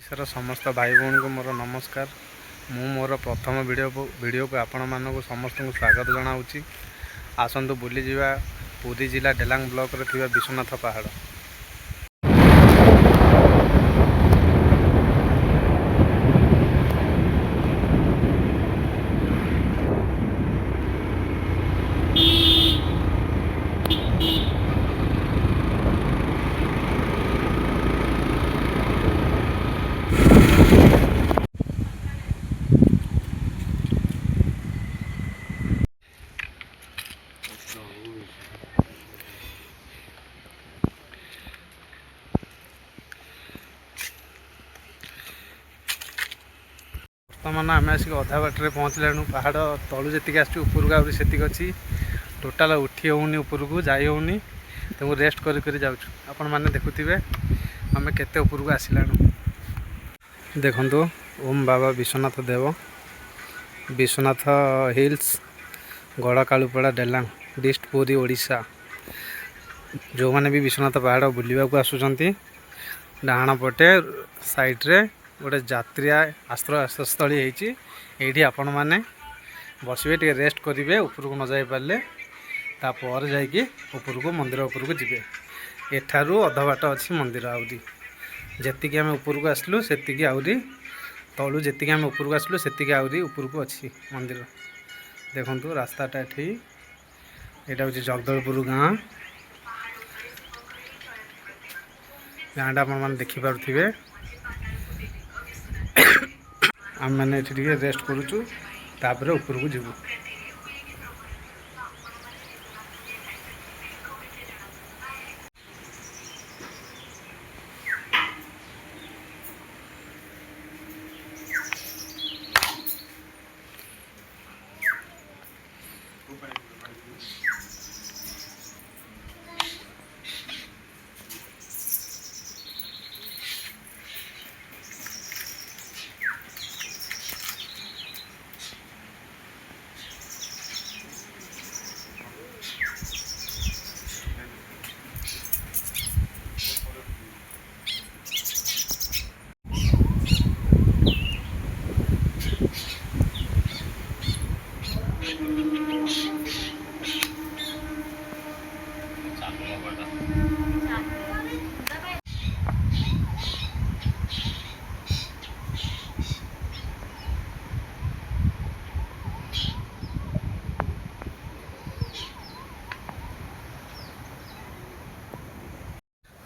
Sir समस्त भाई भौणी को मोर नमस्कार। मु मोर प्रथम वीडियो को आपण मानक समस्त को स्वागत जनाऊँगी। आसतु बुली जावा पुरी जिला डेलांग ब्लॉक रे थिबा विश्वनाथ पहाड़। बर्तमान आम आसिक अधा बाटर पहुँचलु। पहाड़ तलू जी आसू उपरको आहरी से अच्छी टोटाल उठी होनी उपरको जाई होनी। तुमको रेस्ट कर जाऊँ आपण मैंने देखुवे आम केते उपरको आसलानु। देखु ओम बाबा विश्वनाथ देव विश्वनाथ हिल्स गड़कालुपड़ा डेलांग डिस्ट्रिक्ट पुरी ओडिशा। जो मैंने भी विश्वनाथ पहाड़ बुलवा को आसुँच डाण पटे साइड्रे गोटे यात्रिया आश्रयस्थली होती। आपण मैंने बसवे टे रेस्ट करेंगे उपरको न जाई पारे तापर जाकि उपरको मंदिर उपरको जी। एठारू अधा बाट अच्छी मंदिर आहरी जी आम उपरको आसलु से आहरी तलू जी आम उपरको आसलु से आहरी उपरको अच्छी मंदिर। देखु रास्ताटा यहाँ हूँ जगदलपुर गाँ। गाँटा आप देखिपे आम मैंने ये रेस्ट करुचु तापर उपरको जीवु।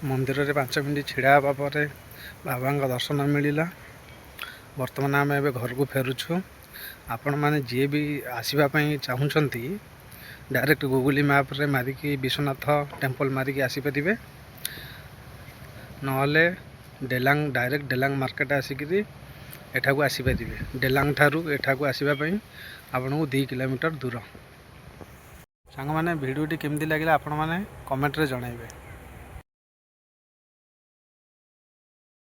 मंदिर रे 5 मिनट छिड़ा हाँ पर बाबा दर्शन मिलला। बर्तमान आम ए घर को फेरुछु। आपण मैंने जी भी आसवाई चाहूँगी डायरेक्ट गूगल मैप रे मारिकी विश्वनाथ टेम्पल मारिकी आसीपारे नले डेलांग डायरेक्ट डेलांग मार्केट आसिक एठा को आसीपारे। डेलांग ठारू एठा को आसवाई आपन को 2 किलोमीटर दूर। सांग मैंने वीडियो केमती लगे आपण मैंने कमेंट रे जणाइबे।